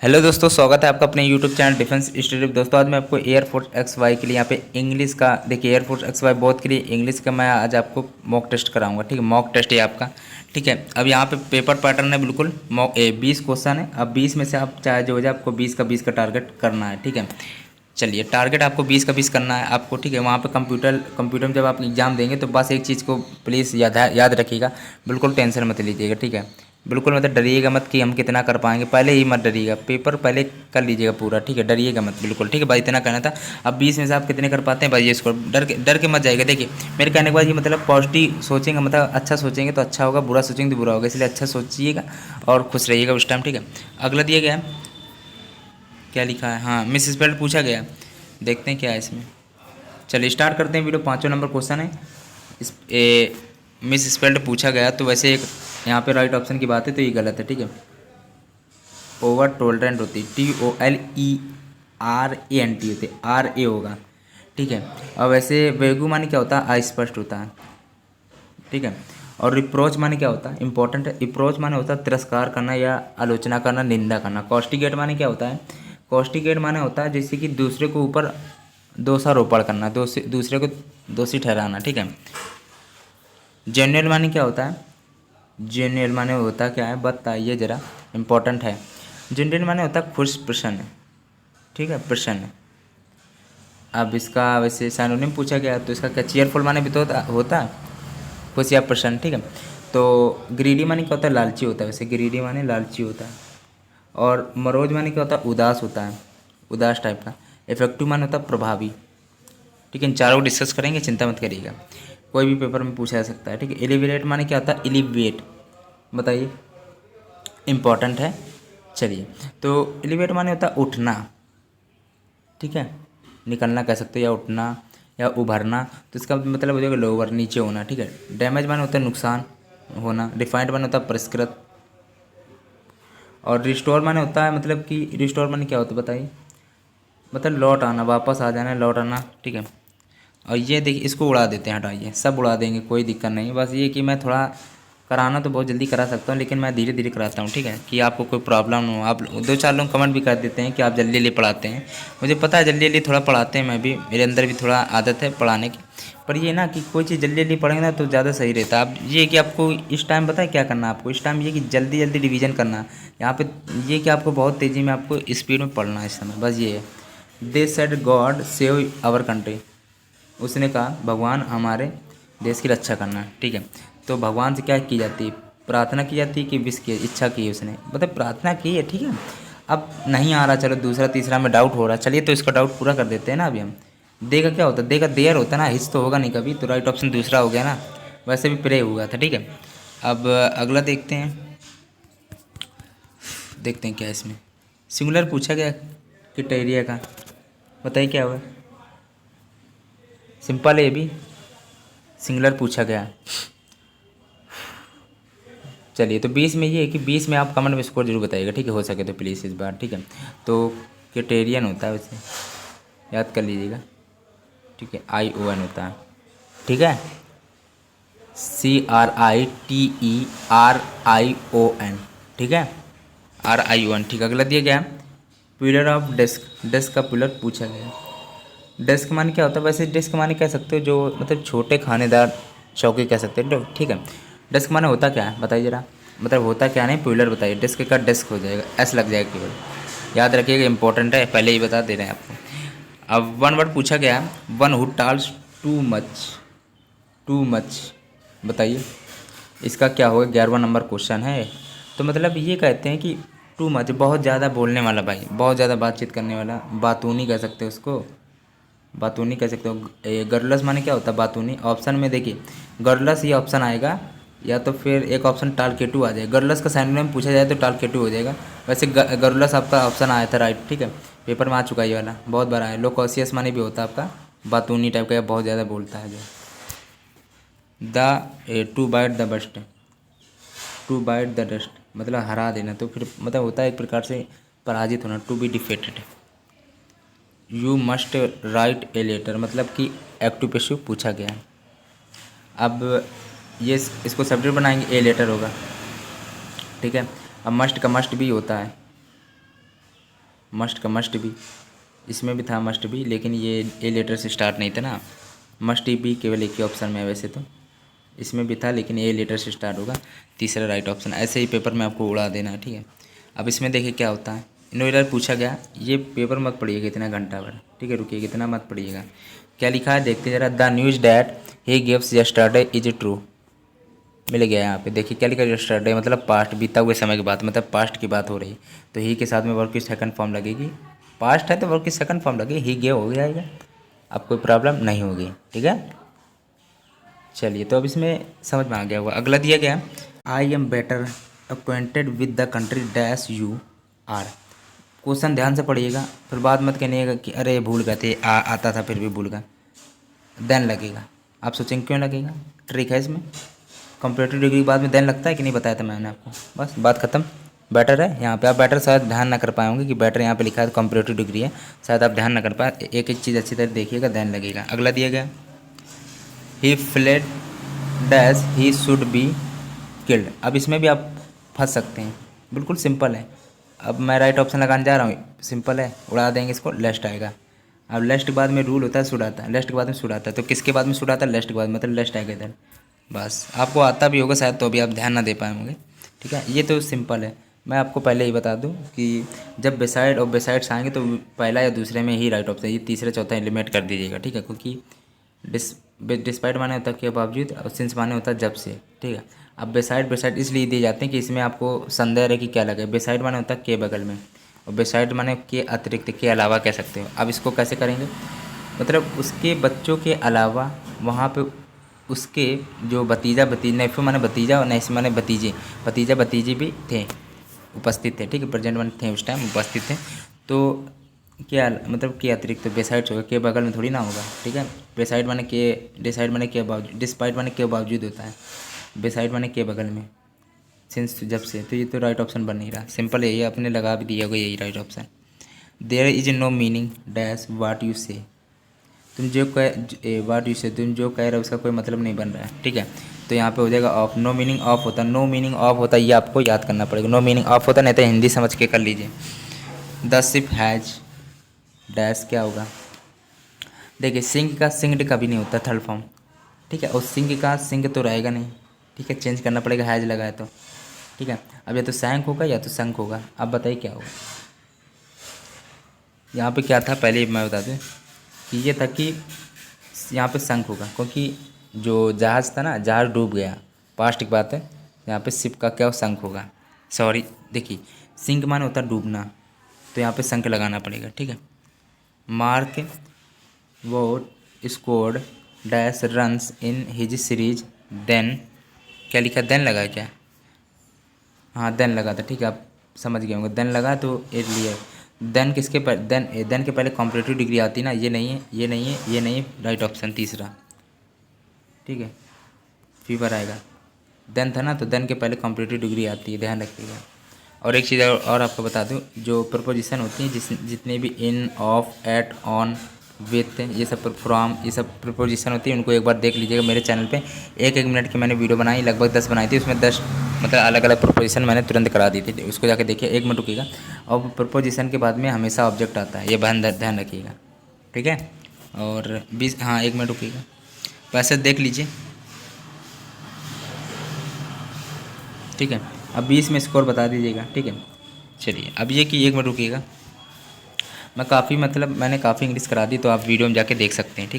Hello दोस्तों, स्वागत है आपका अपने यूट्यूब चैनल डिफेंस स्टडी। दोस्तों आज मैं आपको एयरफोर्स एक्स वाई के लिए यहाँ पे इंग्लिश का देखिए, एयरफोर्स एक्स वाई बहुत के लिए इंग्लिश का मैं आज आपको मॉक टेस्ट कराऊंगा। ठीक है, मॉक टेस्ट है आपका। ठीक है, अब यहाँ पे पेपर पैटर्न है बिल्कुल मॉक 20 क्वेश्चन है। अब 20 में से आप चाहे जो हो जाए आपको 20 का 20 का टारगेट करना है। ठीक है, चलिए टारगेट आपको 20 का 20 करना है आपको। ठीक है, वहाँ पे कंप्यूटर में जब आप एग्ज़ाम देंगे तो बस एक चीज़ को प्लीज़ याद रखिएगा, बिल्कुल टेंशन मत लीजिएगा। ठीक है, बिल्कुल मतलब डरिएगा मत कि हम कितना कर पाएंगे, पहले ही मत डरिएगा, पेपर पहले कर लीजिएगा पूरा। ठीक है, डरिएगा मत बिल्कुल। ठीक है भाई, इतना कहना था। अब 20 में से आप कितने कर पाते हैं भाई, ये स्कोर डर के मत जाएगा। देखिए मेरे कहने के बाद ये मतलब पॉजिटिव सोचेंगे, मतलब अच्छा सोचेंगे तो अच्छा होगा, बुरा सोचेंगे तो बुरा होगा, इसलिए अच्छा सोचिएगा और खुश रहिएगा उस टाइम। ठीक है, अगला दिया गया है, क्या लिखा है, हाँ मिस स्पेल्ड पूछा गया है। देखते हैं क्या है इसमें। चलिए स्टार्ट करते हैं वीडियो। 5वां नंबर क्वेश्चन है। मिस स्पेल्ड पूछा गया, तो वैसे एक यहाँ पे राइट ऑप्शन की बात है तो ये गलत है। ठीक है, ओवर टोलरेंट होती है, TOLERANT होती है, RA होगा। ठीक है, और वैसे वेगु माने क्या होता है, अस्पष्ट होता है। ठीक है, और रिप्रोच माने क्या होता है, इंपॉर्टेंट है। रिप्रोच माने होता है तिरस्कार करना या आलोचना करना, निंदा करना। कॉस्टिगेट माने क्या होता है, कॉस्टिगेट माने होता है जैसे कि दूसरे को ऊपर दोषारोपण करना, दूसरे को दोषी ठहराना। ठीक है, जेन्युइन माने क्या होता है, जेन्युइन माने होता क्या है बताइए ज़रा, इंपॉर्टेंट है। जेन्युइन माने होता है खुश प्रसन्न। ठीक है, प्रसन्न। अब इसका वैसे साइनोनिम पूछा गया तो इसका क्या, चीयरफुल माने भी तो होता है खुश या प्रसन्न। ठीक है, तो ग्रीडी माने क्या होता है, लालची होता है। वैसे ग्रीडी माने लालची होता है। और मरोज माने क्या होता है, उदास होता है, उदास टाइप का। इफेक्टिव माने होता है प्रभावी। ठीक है, इन चारों को डिस्कस करेंगे, चिंता मत करिएगा, कोई भी पेपर में पूछा जा सकता है। ठीक है, एलिवेट माने क्या होता है, एलिवेट बताइए, इम्पॉर्टेंट है। चलिए, तो एलिवेट माने होता है उठना। ठीक है, निकलना कह सकते हो, या उठना या उभरना, तो इसका मतलब हो जाएगा लोअर, नीचे होना। ठीक है, डैमेज माने होता है नुकसान होना। डिफाइंड माने होता है परिष्कृत। और रिस्टोर माने होता है, मतलब कि रिस्टोर माने क्या होता है बताइए, मतलब लौट आना, वापस आ जाना, लौट आना। ठीक है, और ये देखिए इसको उड़ा देते हैं, हटाइए, सब उड़ा देंगे, कोई दिक्कत नहीं। बस ये कि मैं थोड़ा कराना तो बहुत जल्दी करा सकता हूँ, लेकिन मैं धीरे धीरे कराता हूँ। ठीक है, कि आपको कोई प्रॉब्लम ना हो। आप 2-4 लोग कमेंट भी कर देते हैं कि आप जल्दी जल्दी पढ़ाते हैं, मुझे पता है जल्दी जल्दी थोड़ा पढ़ाते हैं, मैं भी, मेरे अंदर भी थोड़ा आदत है पढ़ाने की। पर ये ना कि कोई चीज़ जल्दी जल्दी पढ़ेंगे ना तो ज़्यादा सही रहता है। आप ये कि आपको इस टाइम पता है क्या करना है आपको, इस टाइम ये कि जल्दी जल्दी रिवीजन करना है। यहाँ पे ये कि आपको बहुत तेज़ी में आपको स्पीड में पढ़ना है इस समय, बस ये है। They said God save our country, उसने कहा भगवान हमारे देश की रक्षा करना है। ठीक है, तो भगवान से क्या की जाती है, प्रार्थना की जाती है कि विश की इच्छा की है उसने, मतलब प्रार्थना की है। ठीक है, अब नहीं आ रहा, चलो दूसरा तीसरा में डाउट हो रहा है, चलिए तो इसका डाउट पूरा कर देते हैं ना अभी हम। दे का क्या होता है, दे का देयर होता है ना, हिच तो होगा नहीं कभी, तो राइट ऑप्शन दूसरा हो गया ना, वैसे भी प्रे हुआ था। ठीक है, अब अगला देखते हैं, देखते हैं क्या है इसमें। सिंगुलर पूछा गया क्राइटेरिया का, बताइए क्या हुआ। सिंपल है ये भी, सिंगुलर पूछा गया। चलिए, तो 20 में ये है कि 20 में आप कमेंट में स्कोर जरूर बताइएगा। ठीक है, हो सके तो प्लीज़ इस बार। ठीक है, तो क्राइटेरियन होता है वैसे, याद कर लीजिएगा। ठीक है, ION होता है। ठीक है, CRITERION। ठीक है, RION। ठीक है, अगला दिया गया पिलर ऑफ डेस्क, डेस्क का पिलर पूछा गया। डेस्क माने क्या होता है, वैसे डेस्क माने कह सकते हो जो मतलब छोटे खानेदार चौकी कह सकते हो। ठीक है, डेस्क माने होता क्या है बताइए जरा, मतलब होता क्या नहीं, पिलर बताइए। डेस्क का डेस्क हो जाएगा, S लग जाएगा केवल, याद रखिएगा, इंपॉर्टेंट है, पहले ही बता दे रहे हैं आपको। अब वन वर्ड पूछा गया, one who tolls too much, too much बताइए, इसका क्या होगा, 11वां नंबर क्वेश्चन है। तो मतलब ये कहते हैं कि टू मच, बहुत ज़्यादा बोलने वाला भाई, बहुत ज़्यादा बातचीत करने वाला, बातूनी कह सकते हो उसको, बातूनी कह सकते हो। गर्लस माने क्या होता है, बातूनी। ऑप्शन में देखिए गर्लस ये ऑप्शन आएगा, या तो फिर एक ऑप्शन टालकेटू आ जाएगा। गर्लस का साइनोनिम पूछा जाए तो टालकेटू हो जाएगा। वैसे गर्लस आपका ऑप्शन आया था राइट। ठीक है, पेपर में आ चुका है ये वाला, बहुत बार आया। लोकोसियस माने भी होता है आपका बातूनी टाइप का, या बहुत ज़्यादा बोलता है जो। The to bite the bust, to bite the dust मतलब हरा देना, तो फिर मतलब होता है एक प्रकार से पराजित होना, to be defeated. You must write a letter, मतलब कि एक्टिव पैसिव पूछा गया है। अब ये इसको सब्जेक्ट बनाएंगे, ए लेटर होगा। ठीक है, अब मस्ट का मस्ट भी होता है, मस्ट का मस्ट भी, इसमें भी था मस्ट भी, लेकिन ये ए लेटर से स्टार्ट नहीं था ना। मस्ट भी केवल एक ही ऑप्शन में है वैसे तो, इसमें भी था लेकिन ए लेटर से स्टार्ट होगा, तीसरा राइट ऑप्शन। ऐसे ही पेपर में आपको उड़ा देना है, ठीक है। अब इसमें देखिए क्या होता है, इनोवेटर पूछा गया, ये पेपर मत पढ़िएगा इतना घंटा भर, ठीक है, रुकिए, इतना मत पढ़िएगा। क्या लिखा है देखते जरा, the news that he gives yesterday is true. मिल गया यहाँ पे, देखिए क्या लिखा है, यस्टरडे मतलब पास्ट, बीता हुए समय की बात, मतलब पास्ट की बात हो रही। तो ही के साथ में वर्ब की सेकंड फॉर्म लगेगी, पास्ट है तो वर्ब की सेकंड फॉर्म लगेगी, ही गे हो जाएगा, अब कोई प्रॉब्लम नहीं होगी, ठीक है। चलिए, तो अब इसमें समझ में आ गया होगा। अगला दिया गया, I am better acquainted with the country dash you are. Question ध्यान से पढ़िएगा, फिर बात मत करिएगा कि अरे भूल गए थे, आता था फिर भी भूल गए। देन लगेगा, आप सोचेंगे क्यों लगेगा, ट्रिक है इसमें। कंपैरेटिव डिग्री के बाद में देन लगता है कि नहीं, बताया था मैंने आपको, बस बात खत्म। बेटर है यहाँ पे, आप बेटर शायद ध्यान ना कर पाए होंगे कि बेटर यहाँ पे लिखा है तो कंपैरेटिव डिग्री है, शायद आप ध्यान ना कर पाए। एक एक चीज़ अच्छी तरह देखिएगा, देन लगेगा। अगला दिया गया, he fled dash he should be killed. अब इसमें भी आप फंस सकते हैं, बिल्कुल सिंपल है। अब मैं राइट ऑप्शन लगाने जा रहा हूँ, सिंपल है, उड़ा देंगे इसको, लेस्ट आएगा। अब लेस्ट के बाद में रूल होता है शुड आता है, लेस्ट के बाद में शुड आता है, तो किसके बाद में शुड आता है, लेस्ट के बाद, मतलब लेस्ट आएगा इधर। बस आपको आता भी होगा शायद, तो भी आप ध्यान ना दे पाए होंगे, ठीक है। ये तो सिंपल है। मैं आपको पहले ही बता दूं कि जब बेसाइड और बेसाइड्स आएंगे तो पहला या दूसरे में ही राइट ऑप्शन, ये तीसरा चौथा एलिमिनेट कर दीजिएगा, ठीक है। क्योंकि डिस्पाइट माने होता है के बावजूद, और सिंस माने होता है जब से, ठीक है। अब बेसाइड बेसाइड इसलिए दिए जाते हैं कि इसमें आपको संदेह है कि क्या लगे। बेसाइड माने होता है के बगल में, और बेसाइड माने के अतिरिक्त, के अलावा कह सकते हो। अब इसको कैसे करेंगे, मतलब उसके बच्चों के अलावा वहाँ पे उसके जो भतीजा भतीजा, नेफू माने भतीजा और नैसी माने भतीजे, भतीजा भतीजे भी थे, उपस्थित थे, ठीक है, प्रेजेंट माने थे उस टाइम, उपस्थित थे। तो क्या मतलब के अतिरिक्त, तो बेसाइड होगा, के बगल में थोड़ी ना होगा, ठीक है। बेसाइड माने के, डिसाइड माने के बावजूद, डिस्पाइट माने के बावजूद होता है, बेसाइड माने के बगल में, सिंस जब से। तो ये तो राइट ऑप्शन बन नहीं रहा, सिंपल यही आपने लगा भी दिया होगा, यही right option. There is no meaning dash what you say. तुम जो कह वाट यू से, तुम जो कह रहे हो उसका कोई मतलब नहीं बन रहा है, ठीक है। तो यहाँ पे हो जाएगा ऑफ। नो मीनिंग ऑफ होता है, नो मीनिंग ऑफ होता है, ये आपको याद करना पड़ेगा। नो मीनिंग ऑफ होता है, नहीं तो हिंदी समझ के कर लीजिए। द शिप हैज डैश क्या होगा, देखिए सिंह का सिंग्ड कभी नहीं होता, थर्ड फॉर्म, ठीक है। और सिंह का सिंह तो रहेगा नहीं, ठीक है, चेंज करना पड़ेगा, हैज लगा है तो, ठीक है। अब या तो सैंक होगा या तो संक होगा, अब बताइए क्या होगा। यहाँ पे क्या था पहले मैं बता दूँ कि ये था कि यहाँ पे संक होगा, क्योंकि जो जहाज़ था ना, जहाज़ डूब गया, पास्ट की बात है। यहाँ पे शिप का क्या संक होगा, सॉरी, देखिए सिंक मान होता है डूबना, तो यहाँ पे संक लगाना पड़ेगा, ठीक है। मार्क वो scored dash runs in his series, then क्या लिखा, देन लगा क्या, हाँ देन लगा था, ठीक है, आप समझ गए होंगे। देन लगा तो इसलिए देन किसके पर, देन के पहले कॉम्पिटिटिव डिग्री आती है ना, ये नहीं है, ये नहीं है, ये नहीं है, राइट ऑप्शन तीसरा, ठीक है। फीवर आएगा, देन था ना, तो देन के पहले कॉम्पिटिटिव डिग्री आती है, ध्यान रखिएगा। और एक चीज़ और आपको बता दूं, जो प्रपोजिशन होती हैं जितने भी इन, ऑफ, एट, ऑन, विथ, ये सब फ्रॉम, ये सब प्रपोजिशन होती है, उनको एक बार देख लीजिएगा मेरे चैनल पे। एक एक मिनट की मैंने वीडियो बनाई, लगभग 10 बनाई थी, उसमें 10 मतलब अलग अलग प्रपोजिशन मैंने तुरंत करा दी थी, उसको जाके देखिए, 1 मिनट रुकिएगा। और प्रपोजिशन के बाद में हमेशा ऑब्जेक्ट आता है, ये ध्यान रखिएगा, ठीक है। और 20, हाँ 1 मिनट रुकिएगा, वैसे देख लीजिए, ठीक है। अब 20 में स्कोर बता दीजिएगा, ठीक है। चलिए, अब ये कि 1 मिनट रुकिएगा, मैं काफ़ी मतलब मैंने काफ़ी इंग्लिश करा दी, तो आप वीडियो में जाके देख सकते हैं, ठीक।